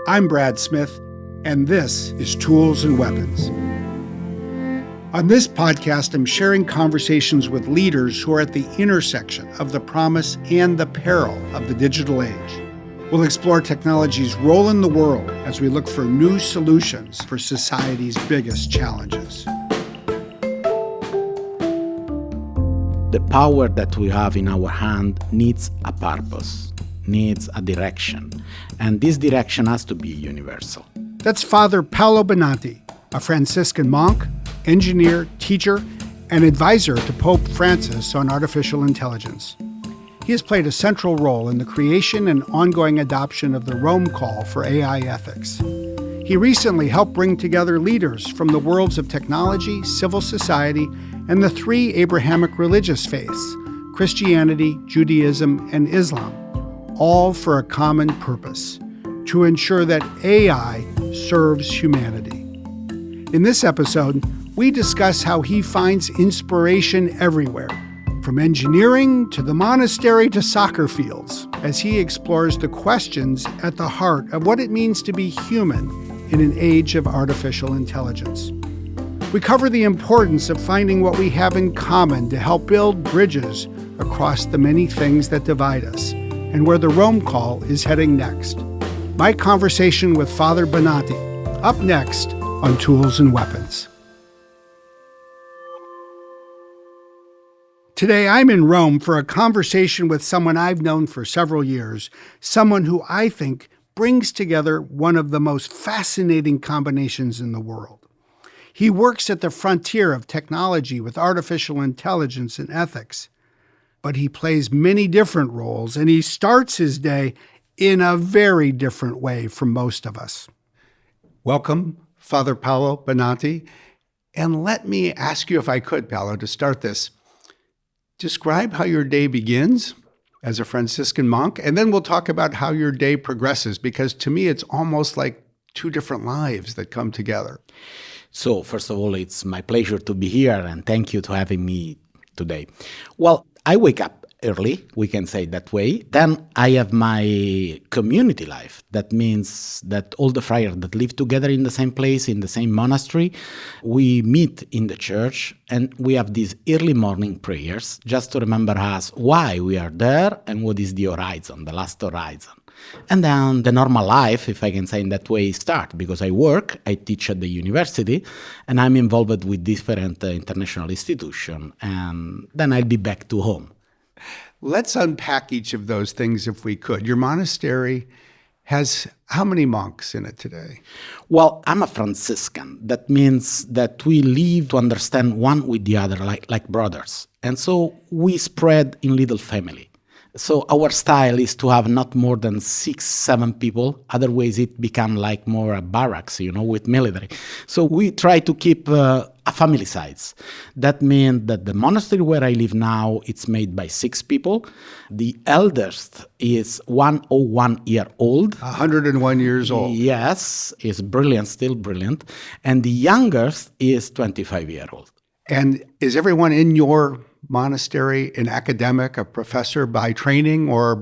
I'm Brad Smith, and this is Tools and Weapons. On this podcast, I'm sharing conversations with leaders who are at the intersection of the promise and the peril of the digital age. We'll explore technology's role in the world as we look for new solutions for society's biggest challenges. The power that we have in our hand needs a purpose, needs a direction, and this direction has to be universal. That's Father Paolo Bonatti, a Franciscan monk, engineer, teacher, and advisor to Pope Francis on artificial intelligence. He has played a central role in the creation and ongoing adoption of the Rome Call for AI ethics. He recently helped bring together leaders from the worlds of technology, civil society, and the three Abrahamic religious faiths, Christianity, Judaism, and Islam, all for a common purpose: to ensure that AI serves humanity. In this episode, we discuss how he finds inspiration everywhere, from engineering to the monastery to soccer fields, as he explores the questions at the heart of what it means to be human in an age of artificial intelligence. We cover the importance of finding what we have in common to help build bridges across the many things that divide us, and where the Rome Call is heading next. My conversation with Father Bonatti, up next on Tools and Weapons. Today, I'm in Rome for a conversation with someone I've known for several years, someone who I think brings together one of the most fascinating combinations in the world. He works at the frontier of technology with artificial intelligence and ethics, but he plays many different roles, and he starts his day in a very different way from most of us. Welcome, Father Paolo Bonatti. And let me ask you, if I could, Paolo, to start this, describe how your day begins as a Franciscan monk, and then we'll talk about how your day progresses, because to me, it's almost like two different lives that come together. So, first of all, it's my pleasure to be here, and thank you for having me today. Well, I wake up early, we can say that way. Then I have my community life. That means that all the friars that live together in the same place, in the same monastery, we meet in the church and we have these early morning prayers just to remember us why we are there and what is the horizon, the last horizon. And then the normal life, if I can say in that way, start, because I work, I teach at the university, and I'm involved with different international institutions, and then I'll be back to home. Let's unpack each of those things if we could. Your monastery has how many monks in it today? Well, I'm a Franciscan. That means that we live to understand one with the other like brothers. And so we spread in little family. So our style is to have not more than 6-7 people. Otherwise, it become like more a barracks, with military. So we try to keep a family size. That means that the monastery where I live now, it's made by 6 people. The eldest is 101-year-old. 101 years old. Yes, is brilliant, still brilliant. And the youngest is 25-year-old. And is everyone in your monastery an academic, a professor by training, or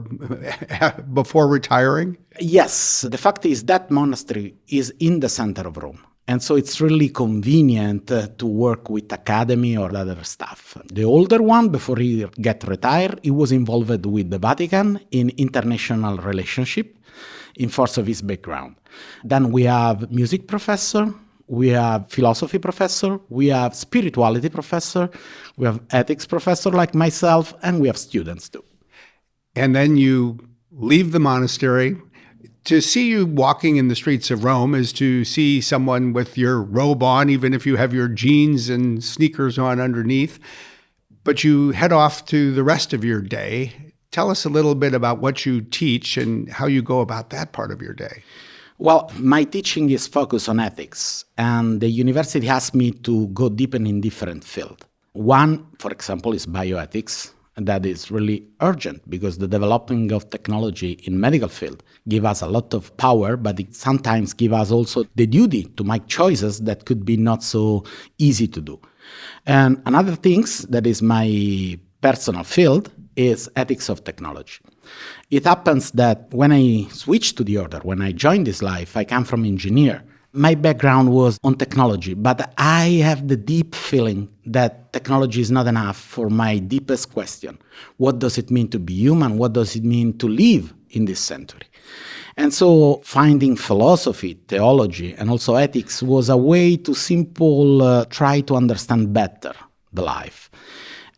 before retiring? Yes. The fact is that monastery is in the center of Rome. And so it's really convenient to work with academy or other stuff. The older one, before he get retired, he was involved with the Vatican in international relationship in force of his background. Then we have music professor, we have philosophy professor, we have spirituality professor, we have ethics professor like myself, and we have students too. And then you leave the monastery. To see you walking in the streets of Rome is to see someone with your robe on, even if you have your jeans and sneakers on underneath. But you head off to the rest of your day. Tell us a little bit about what you teach and how you go about that part of your day. Well, my teaching is focused on ethics, and the university asked me to go deeper in different fields. One, for example, is bioethics. And that is really urgent because the developing of technology in medical field give us a lot of power, but it sometimes give us also the duty to make choices that could be not so easy to do. And another things that is my personal field is ethics of technology. It happens that when I switched to the order, when I joined this life, I come from engineer. My background was on technology, but I have the deep feeling that technology is not enough for my deepest question. What does it mean to be human? What does it mean to live in this century? And so finding philosophy, theology, and also ethics was a way to try to understand better the life.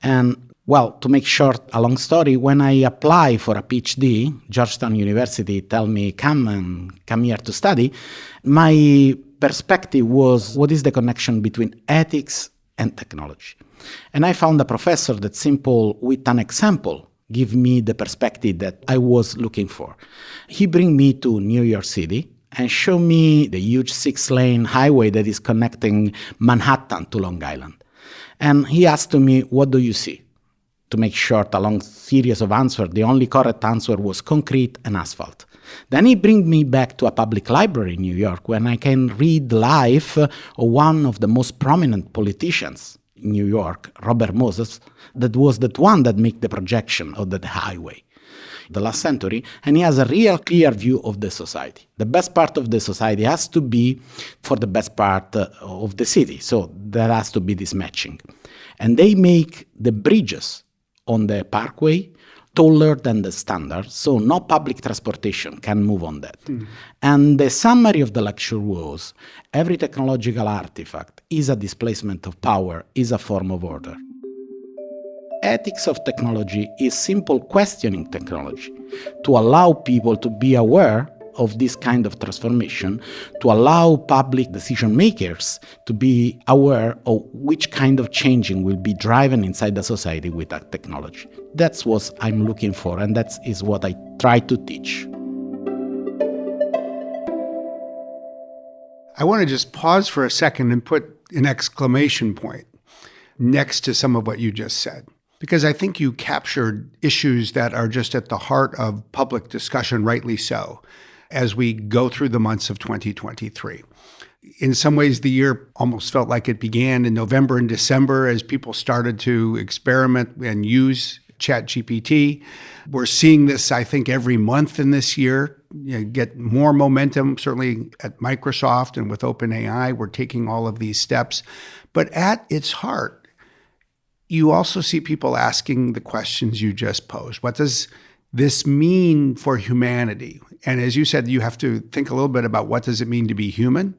And well, to make short a long story, when I apply for a PhD, Georgetown University tell me, come here to study, my perspective was, what is the connection between ethics and technology? And I found a professor that with an example, give me the perspective that I was looking for. He bring me to New York City and show me the huge 6-lane highway that is connecting Manhattan to Long Island. And he asked me, what do you see? To make short a long series of answers, the only correct answer was concrete and asphalt. Then he bring me back to a public library in New York when I can read the life of one of the most prominent politicians in New York, Robert Moses, that was the one that made the projection of the highway, the last century, and he has a real clear view of the society. The best part of the society has to be for the best part of the city, so there has to be this matching. And they make the bridges on the parkway taller than the standard, so no public transportation can move on that. And the summary of the lecture was, every technological artifact is a displacement of power, is a form of order. Ethics of technology is simple questioning technology to allow people to be aware of this kind of transformation, to allow public decision makers to be aware of which kind of changing will be driven inside the society with that technology. That's what I'm looking for, and that is what I try to teach. I want to just pause for a second and put an exclamation point next to some of what you just said, because I think you captured issues that are just at the heart of public discussion, rightly so, as we go through the months of 2023. In some ways, the year almost felt like it began in November and December as people started to experiment and use ChatGPT. We're seeing this, I think, every month in this year, get more momentum, certainly at Microsoft and with OpenAI. We're taking all of these steps. But at its heart, you also see people asking the questions you just posed. What does this mean for humanity? And as you said, you have to think a little bit about what does it mean to be human?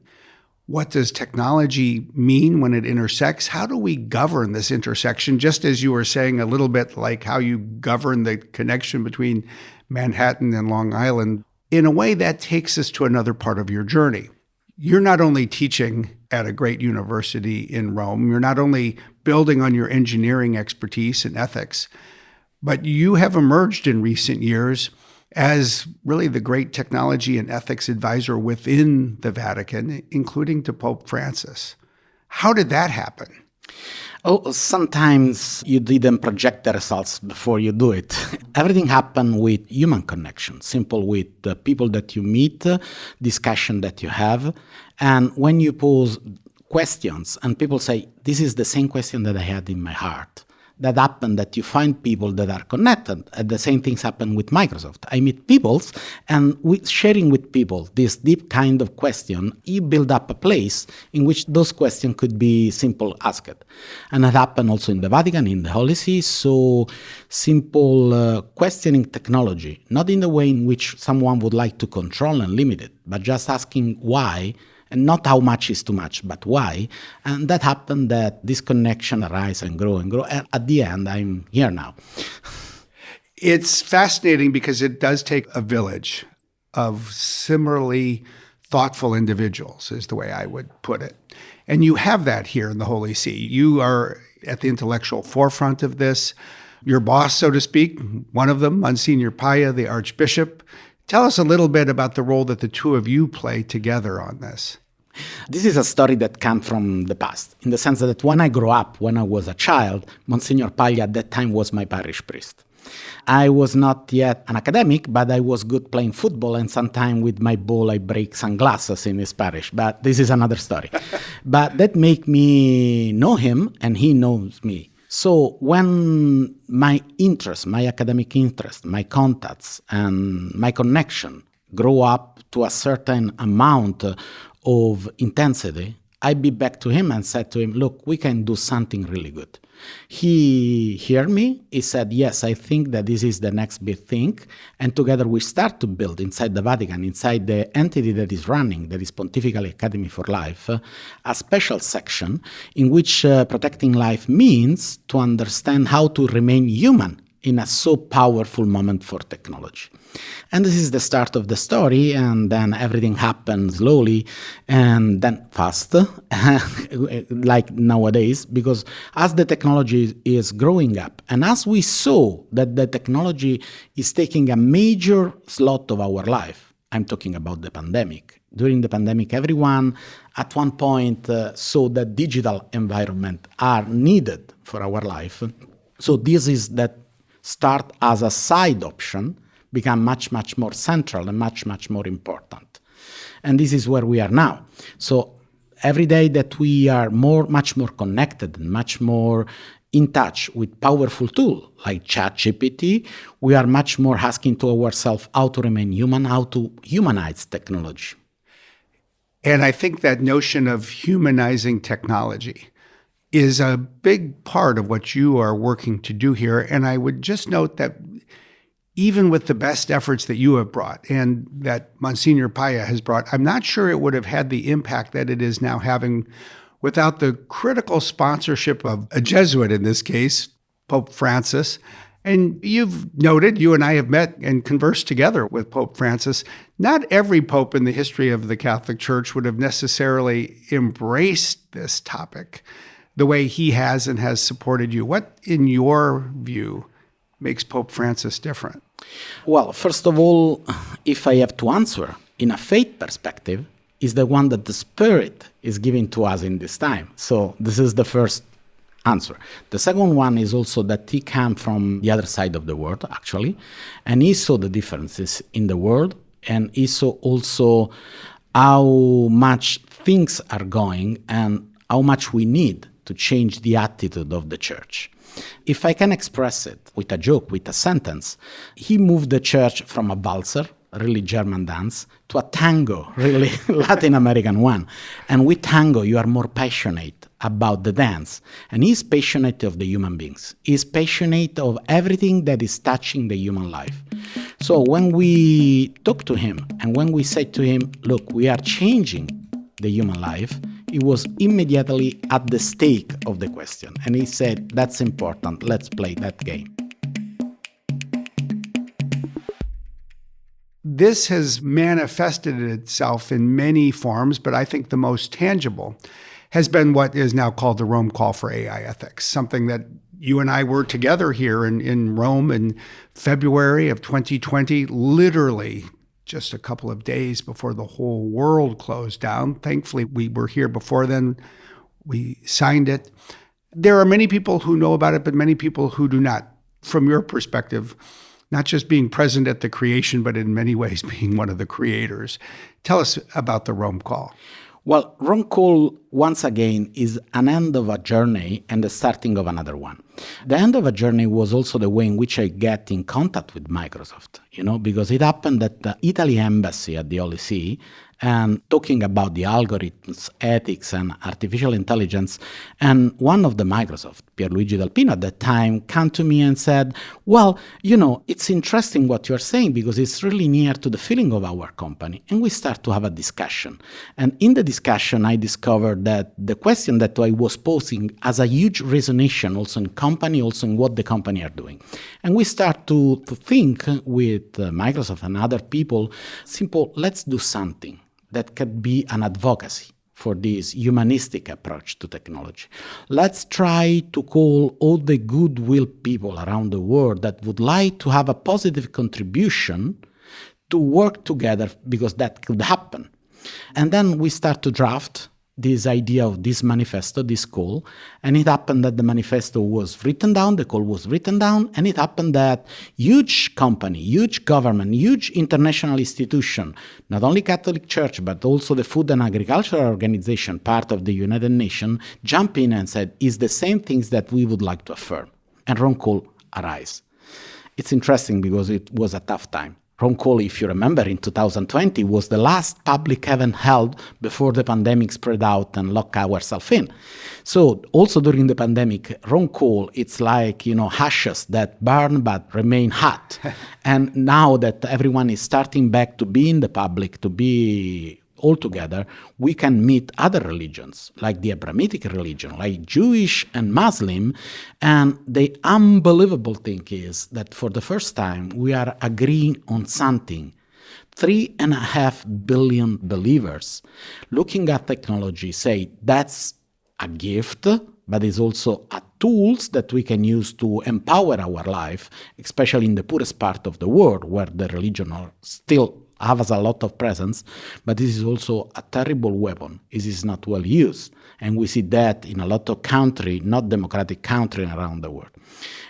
What does technology mean when it intersects? How do we govern this intersection? Just as you were saying, a little bit like how you govern the connection between Manhattan and Long Island, in a way that takes us to another part of your journey. You're not only teaching at a great university in Rome, you're not only building on your engineering expertise and ethics, but you have emerged in recent years as really the great technology and ethics advisor within the Vatican, including to Pope Francis. How did that happen? Oh, sometimes you didn't project the results before you do it. Everything happened with human connection, simple with the people that you meet, discussion that you have. And when you pose questions and people say, this is the same question that I had in my heart, that happen that you find people that are connected. And the same things happen with Microsoft. I meet people, and with sharing with people this deep kind of question, you build up a place in which those questions could be simple asked. And that happened also in the Vatican, in the Holy See. So simple questioning technology, not in the way in which someone would like to control and limit it, but just asking why, and not how much is too much, but why. And that happened that this connection arise and grow. And at the end, I'm here now. It's fascinating because it does take a village of similarly thoughtful individuals, is the way I would put it. And you have that here in the Holy See. You are at the intellectual forefront of this. Your boss, so to speak, one of them, Monsignor Paya, the Archbishop. Tell us a little bit about the role that the two of you play together on this. This is a story that comes from the past, in the sense that when I grew up, when I was a child, Monsignor Paglia at that time was my parish priest. I was not yet an academic, but I was good playing football, and sometimes with my ball I break sunglasses in his parish, but this is another story. But that made me know him, and he knows me. So when my interest, my academic interest, my contacts, and my connection grow up to a certain amount of intensity, I be back to him and said to him, look, we can do something really good. He heard me. He said, yes, I think that this is the next big thing. And together we start to build inside the Vatican, inside the entity that is running, that is Pontifical Academy for Life, a special section in which protecting life means to understand how to remain human in a so powerful moment for technology. And this is the start of the story, and then everything happened slowly and then fast, like nowadays, because as the technology is growing up, and as we saw that the technology is taking a major slot of our life, I'm talking about the pandemic. During the pandemic, everyone at one point saw that digital environment are needed for our life. So this is that start as a side option, become much, much more central and much, much more important. And this is where we are now. So every day that we are much more connected and much more in touch with powerful tools like ChatGPT, we are much more asking to ourselves how to remain human, how to humanize technology. And I think that notion of humanizing technology is a big part of what you are working to do here. And I would just note that even with the best efforts that you have brought and that Monsignor Paya has brought, I'm not sure it would have had the impact that it is now having without the critical sponsorship of a Jesuit, in this case, Pope Francis. And you've noted, you and I have met and conversed together with Pope Francis. Not every pope in the history of the Catholic Church would have necessarily embraced this topic the way he has and has supported you. What, in your view, makes Pope Francis different? Well, first of all, if I have to answer in a faith perspective, is the one that the Spirit is giving to us in this time. So this is the first answer. The second one is also that he came from the other side of the world, actually, and he saw the differences in the world, and he saw also how much things are going and how much we need to change the attitude of the church. If I can express it with a joke, with a sentence, he moved the church from a valser, really German dance, to a tango, really Latin American one. And with tango, you are more passionate about the dance. And he's passionate of the human beings. He's passionate of everything that is touching the human life. So when we talk to him and when we say to him, look, we are changing the human life, he was immediately at the stake of the question. And he said, that's important, let's play that game. This has manifested itself in many forms, but I think the most tangible has been what is now called the Rome Call for AI Ethics, something that you and I were together here in Rome in February of 2020, literally just a couple of days before the whole world closed down. Thankfully, we were here before then. We signed it. There are many people who know about it, but many people who do not. From your perspective, not just being present at the creation, but in many ways being one of the creators. Tell us about the Rome Call. Well, Rome Call, once again, is an end of a journey and the starting of another one. The end of a journey was also the way in which I get in contact with Microsoft, because it happened at the Italy embassy at the Holy See, and talking about the algorithms, ethics, and artificial intelligence. And one of the Microsoft, Pierluigi Del Pino at that time, came to me and said, well, it's interesting what you're saying because it's really near to the feeling of our company. And we start to have a discussion. And in the discussion, I discovered that the question that I was posing has a huge resonance also in company, also in what the company are doing. And we start to think with Microsoft and other people, simple, let's do something that could be an advocacy for this humanistic approach to technology. Let's try to call all the goodwill people around the world that would like to have a positive contribution to work together because that could happen. And then we start to draft this idea of this manifesto, this call, and it happened that the manifesto was written down, the call was written down, and it happened that huge company, huge government, huge international institution, not only Catholic Church, but also the Food and Agriculture Organization, part of the United Nations, jump in and said, it's the same things that we would like to affirm. And Ron Cole arise. It's interesting because it was a tough time. Ron Cole, if you remember, in 2020 was the last public event held before the pandemic spread out and locked ourselves in. So also during the pandemic, Ron Cole, it's like, ashes that burn but remain hot. And now that everyone is starting back to be in the public, to be all together, we can meet other religions, like the Abrahamic religion, like Jewish and Muslim. And the unbelievable thing is that for the first time, we are agreeing on something. 3.5 billion believers looking at technology say that's a gift, but it's also a tools that we can use to empower our life, especially in the poorest part of the world where the religion are still has a lot of presence, but this is also a terrible weapon. It is not well used. And we see that in a lot of countries, not democratic countries around the world.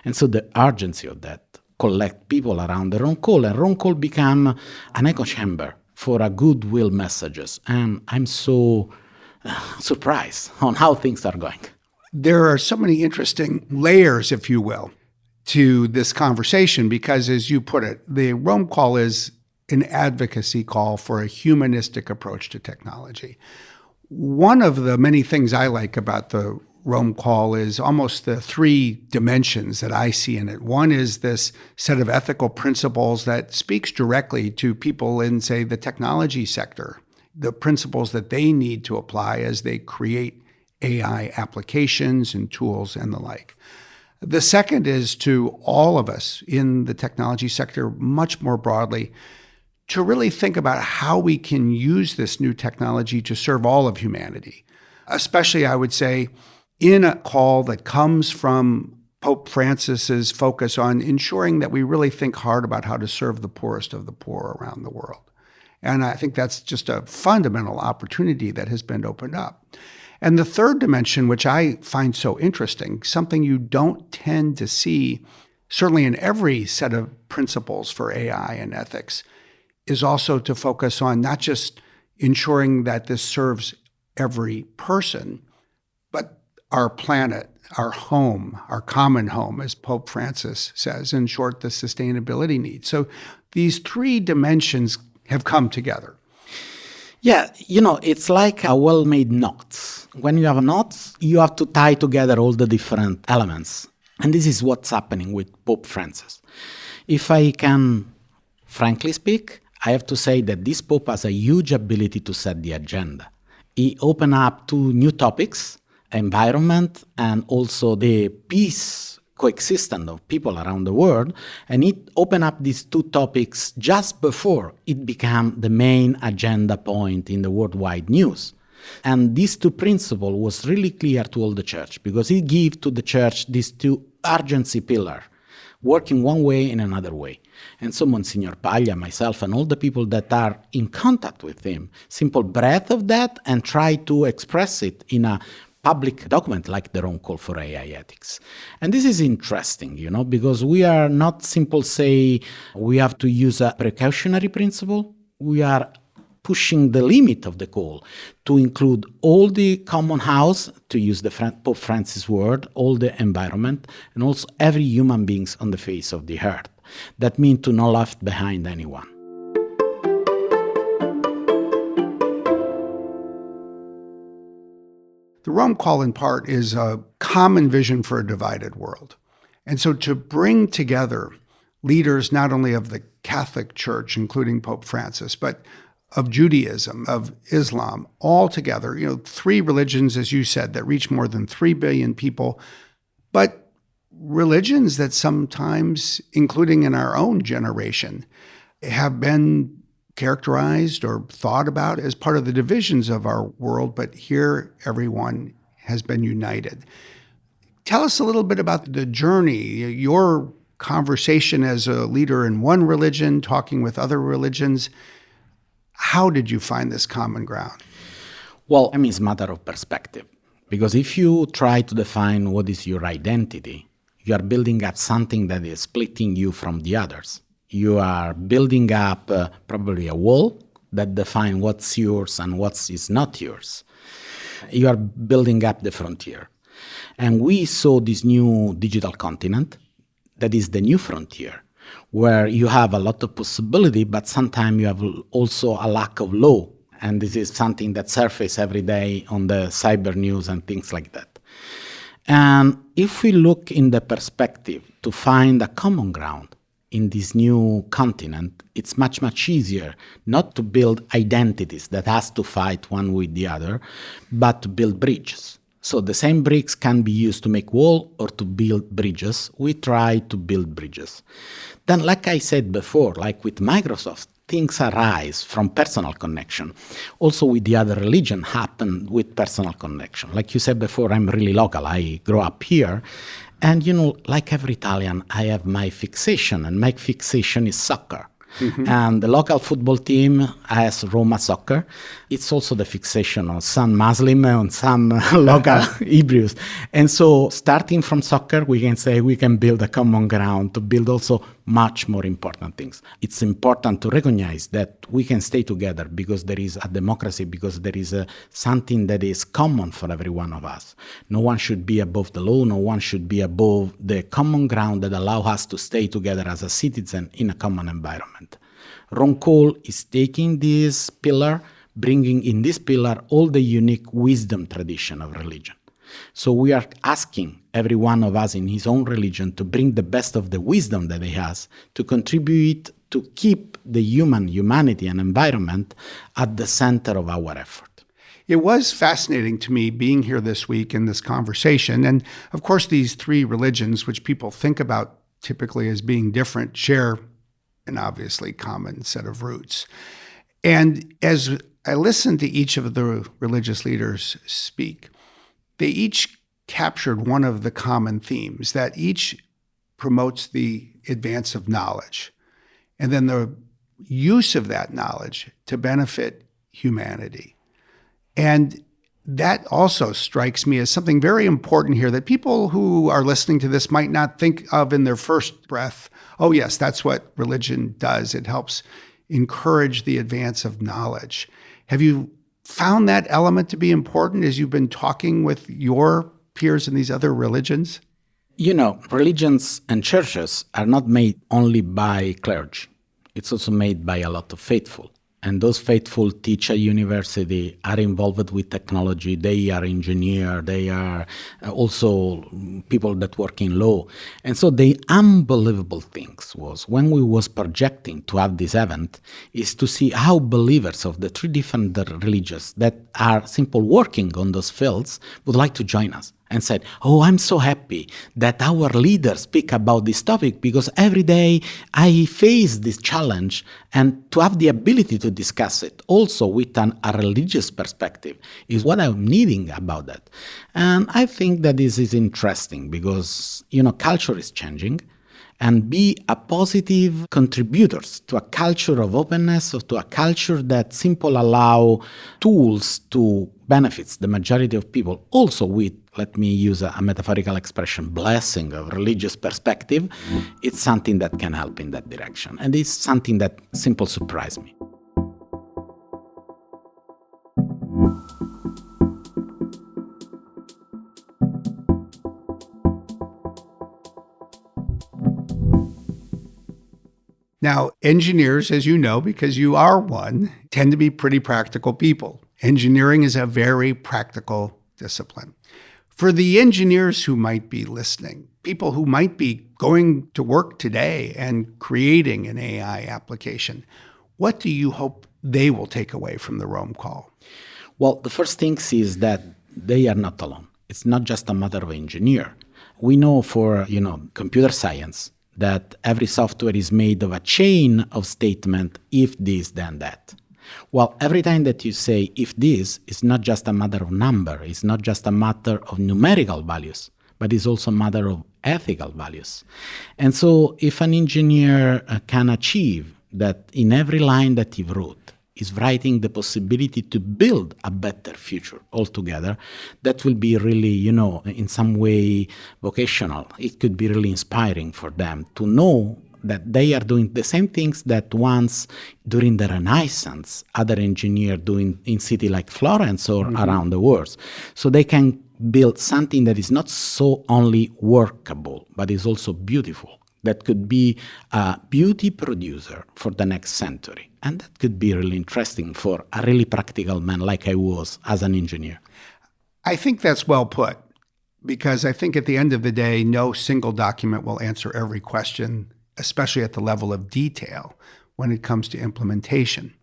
And so the urgency of that collect people around the Ron Cole, and Ron Cole become an echo chamber for a goodwill messages. And I'm so surprised on how things are going. There are so many interesting layers, if you will, to this conversation because, as you put it, the Ron Cole is an advocacy call for a humanistic approach to technology. One of the many things I like about the Ron Cole is almost the three dimensions that I see in it. One is this set of ethical principles that speaks directly to people in, say, the technology sector, the principles that they need to apply as they create AI applications and tools and the like. The second is to all of us in the technology sector much more broadly, to really think about how we can use this new technology to serve all of humanity, especially, I would say, in a call that comes from Pope Francis's focus on ensuring that we really think hard about how to serve the poorest of the poor around the world. And I think that's just a fundamental opportunity that has been opened up. And the third dimension, which I find so interesting, something you don't tend to see, certainly in every set of principles for AI and ethics, is also to focus on not just ensuring that this serves every person, but our planet, our home, our common home, as Pope Francis says, in short, the sustainability needs. So these three dimensions have come together. Yeah, it's like a well-made knot. When you have a knot, you have to tie together all the different elements. And this is what's happening with Pope Francis. If I can frankly speak, I have to say that this Pope has a huge ability to set the agenda. He opened up two new topics, environment and also the peace coexistence of people around the world. And it opened up these two topics just before it became the main agenda point in the worldwide news. And these two principles was really clear to all the church because it gave to the church these two urgency pillars, working one way and another way. And so Monsignor Paglia, myself, and all the people that are in contact with him, simple breath of that and try to express it in a public document like the Ron Cole for AI ethics. And this is interesting, because we are not simple say we have to use a precautionary principle. We are pushing the limit of the call to include all the common house, to use the Pope Francis word, all the environment, and also every human beings on the face of the earth. That means to not left behind anyone. The Ron Cole, in part, is a common vision for a divided world. And so to bring together leaders not only of the Catholic Church, including Pope Francis, but of Judaism, of Islam, all together, three religions, as you said, that reach more than 3 billion people, but religions that sometimes, including in our own generation, have been characterized or thought about as part of the divisions of our world, but here everyone has been united. Tell us a little bit about the journey, your conversation as a leader in one religion, talking with other religions. How did you find this common ground? Well, I mean, it's a matter of perspective. Because if you try to define what is your identity, you are building up something that is splitting you from the others. You are building up probably a wall that defines what's yours and what is not yours. You are building up the frontier. And we saw this new digital continent that is the new frontier, where you have a lot of possibility, but sometimes you have also a lack of law. And this is something that surfaces every day on the cyber news and things like that. And if we look in the perspective to find a common ground in this new continent, it's much, much easier not to build identities that has to fight one with the other, but to build bridges. So the same bricks can be used to make wall or to build bridges. We try to build bridges. Then, like I said before, like with Microsoft, things arise from personal connection. Also with the other religion happen with personal connection. Like you said before, I'm really local. I grew up here. And, like every Italian, I have my fixation, and my fixation is soccer. Mm-hmm. And the local football team has Roma Soccer. It's also the fixation of some Muslim and some local Hebrews. And so starting from soccer, we can say we can build a common ground to build also much more important things. It's important to recognize that we can stay together because there is a democracy, because there is something that is common for every one of us. No one should be above the law. No one should be above the common ground that allow us to stay together as a citizen in a common environment. Ron Cole is taking this pillar, bringing in this pillar all the unique wisdom tradition of religion. So we are asking every one of us in his own religion to bring the best of the wisdom that he has to contribute to keep the humanity and environment at the center of our effort. It was fascinating to me being here this week in this conversation. And of course, these three religions, which people think about typically as being different, share an obviously common set of roots. And as I listened to each of the religious leaders speak, they each captured one of the common themes, that each promotes the advance of knowledge, and then the use of that knowledge to benefit humanity. And that also strikes me as something very important here that people who are listening to this might not think of in their first breath. Oh, yes, that's what religion does. It helps encourage the advance of knowledge. Have you found that element to be important as you've been talking with your peers in these other religions? Religions and churches are not made only by clergy. It's also made by a lot of faithful. And those faithful teach at university, are involved with technology. They are engineers. They are also people that work in law. And so the unbelievable things was when we was projecting to have this event is to see how believers of the three different religions that are simple working on those fields would like to join us. And said, I'm so happy that our leaders speak about this topic because every day I face this challenge, and to have the ability to discuss it also with a religious perspective is what I'm needing about that. And I think that this is interesting because, culture is changing, and be a positive contributors to a culture of openness, or to a culture that simply allow tools to benefits the majority of people, also with, let me use a metaphorical expression, blessing of religious perspective. It's something that can help in that direction. And it's something that simply surprised me. Now, engineers, as you know, because you are one, tend to be pretty practical people. Engineering is a very practical discipline. For the engineers who might be listening, people who might be going to work today and creating an AI application, what do you hope they will take away from the Rome Call? Well, the first thing is that they are not alone. It's not just a matter of engineer. We know for, computer science, that every software is made of a chain of statement, if this, then that. Well, every time that you say if this, it's not just a matter of number, it's not just a matter of numerical values, but it's also a matter of ethical values. And so if an engineer can achieve that in every line that he wrote, is writing the possibility to build a better future altogether that will be really, in some way vocational. It could be really inspiring for them to know that they are doing the same things that once during the Renaissance, other engineers doing in city like Florence or around the world. So they can build something that is not so only workable, but is also beautiful. That could be a beauty producer for the next century. And that could be really interesting for a really practical man like I was as an engineer. I think that's well put, because I think at the end of the day, no single document will answer every question, especially at the level of detail when it comes to implementation.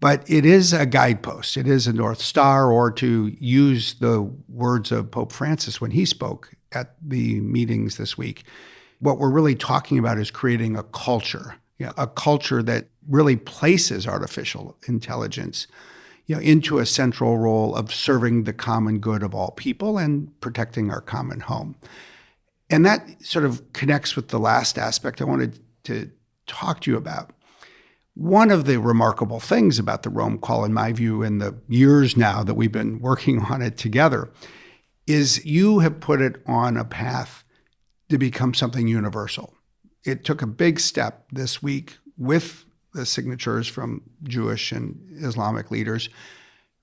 But it is a guidepost. It is a North Star, or to use the words of Pope Francis when he spoke at the meetings this week, what we're really talking about is creating a culture, a culture that really places artificial intelligence, into a central role of serving the common good of all people and protecting our common home. And that sort of connects with the last aspect I wanted to talk to you about. One of the remarkable things about the Rome Call, in my view, in the years now that we've been working on it together, is you have put it on a path to become something universal. It took a big step this week with the signatures from Jewish and Islamic leaders.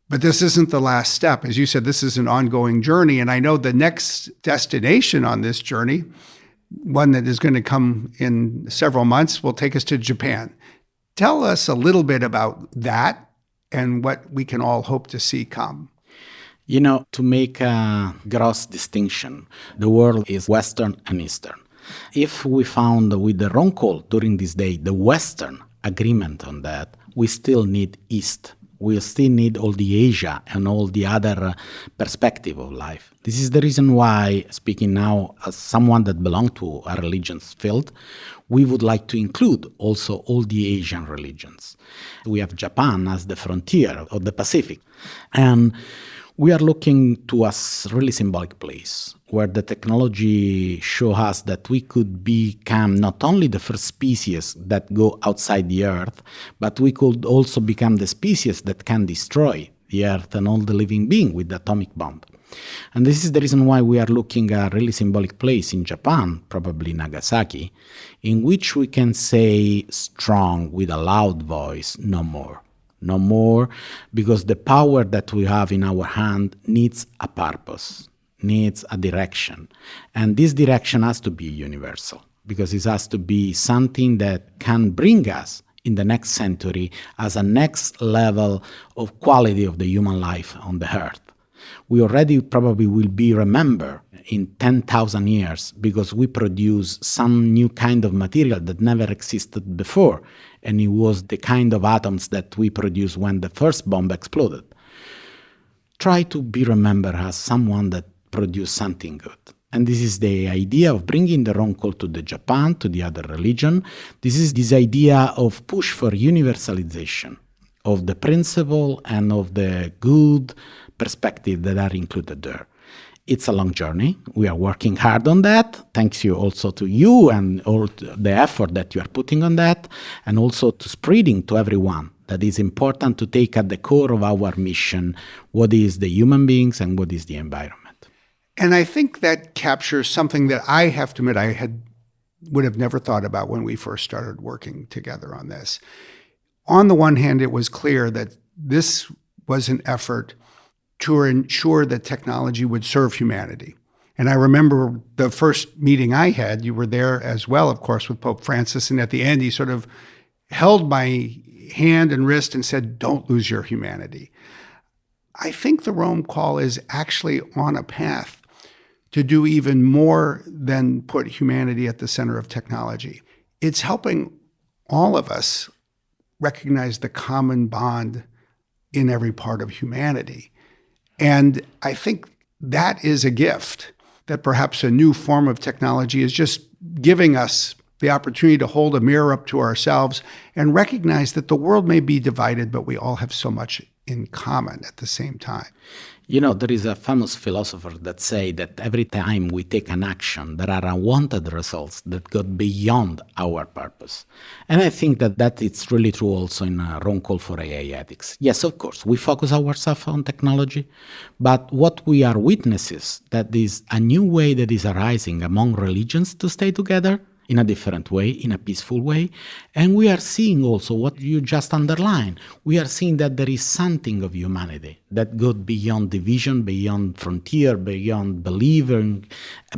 But this isn't the last step. As you said, this is an ongoing journey. And I know the next destination on this journey, one that is going to come in several months, will take us to Japan. Tell us a little bit about that and what we can all hope to see come. To make a gross distinction, the world is Western and Eastern. If we found with the Rome Call during this day the Western agreement on that, we still need East. We still need all the Asia and all the other perspective of life. This is the reason why, speaking now as someone that belongs to a religions field, we would like to include also all the Asian religions. We have Japan as the frontier of the Pacific. And we are looking to a really symbolic place where the technology shows us that we could become not only the first species that go outside the Earth, but we could also become the species that can destroy the Earth and all the living beings with the atomic bomb. And this is the reason why we are looking at a really symbolic place in Japan, probably Nagasaki, in which we can say strong with a loud voice, no more. No more, because the power that we have in our hand needs a purpose, needs a direction. And this direction has to be universal, because it has to be something that can bring us in the next century as a next level of quality of the human life on the earth. We already probably will be remembered in 10,000 years because we produce some new kind of material that never existed before. And it was the kind of atoms that we produced when the first bomb exploded. Try to be remembered as someone that produced something good. And this is the idea of bringing the Rome Call to the Japan, to the other religion. This is this idea of push for universalization of the principle and of the good perspective that are included there. It's a long journey. We are working hard on that. Thanks you also to you and all the effort that you are putting on that, and also to spreading to everyone that is important to take at the core of our mission what is the human beings and what is the environment. And I think that captures something that I have to admit would have never thought about when we first started working together on this. On the one hand, it was clear that this was an effort to ensure that technology would serve humanity. And I remember the first meeting I had, you were there as well, of course, with Pope Francis. And at the end, he sort of held my hand and wrist and said, "Don't lose your humanity." I think the Rome Call is actually on a path to do even more than put humanity at the center of technology. It's helping all of us recognize the common bond in every part of humanity. And I think that is a gift, that perhaps a new form of technology is just giving us the opportunity to hold a mirror up to ourselves and recognize that the world may be divided, but we all have so much in common at the same time. You know, there is a famous philosopher that say that every time we take an action, there are unwanted results that go beyond our purpose. And I think that it's really true also in a wrong call for AI ethics. Yes, of course, we focus ourselves on technology, but what we are witnesses that is a new way that is arising among religions to stay together in a different way, in a peaceful way. And we are seeing also what you just underlined. We are seeing that there is something of humanity that goes beyond division, beyond frontier, beyond believing,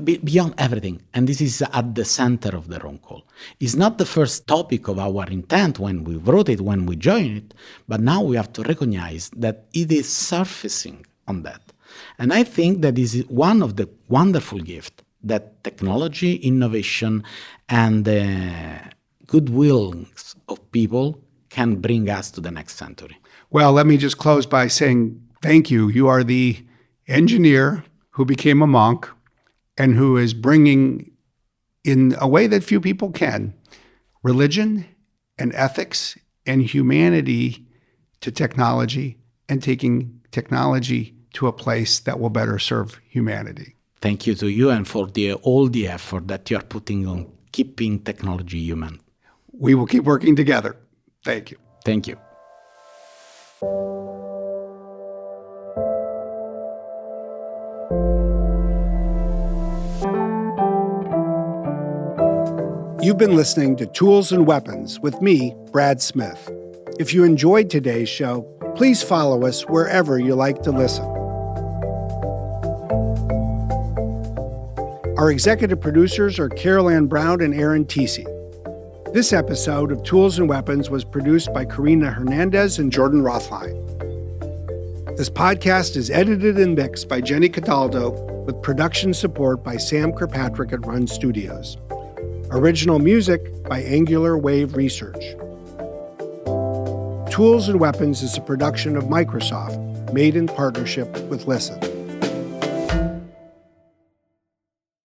beyond everything. And this is at the center of the wrong call. It's not the first topic of our intent when we wrote it, when we joined it, but now we have to recognize that it is surfacing on that. And I think that is one of the wonderful gifts that technology, innovation, and the goodwill of people can bring us to the next century. Well, let me just close by saying thank you. You are the engineer who became a monk and who is bringing, in a way that few people can, religion and ethics and humanity to technology and taking technology to a place that will better serve humanity. Thank you to you and for all the effort that you are putting on keeping technology human. We will keep working together. Thank you. Thank you. You've been listening to Tools and Weapons with me, Brad Smith. If you enjoyed today's show, please follow us wherever you like to listen. Our executive producers are Carol Ann Brown and Aaron Teesey. This episode of Tools and Weapons was produced by Karina Hernandez and Jordan Rothlein. This podcast is edited and mixed by Jenny Cataldo with production support by Sam Kirkpatrick at Run Studios. Original music by Angular Wave Research. Tools and Weapons is a production of Microsoft, made in partnership with Listen.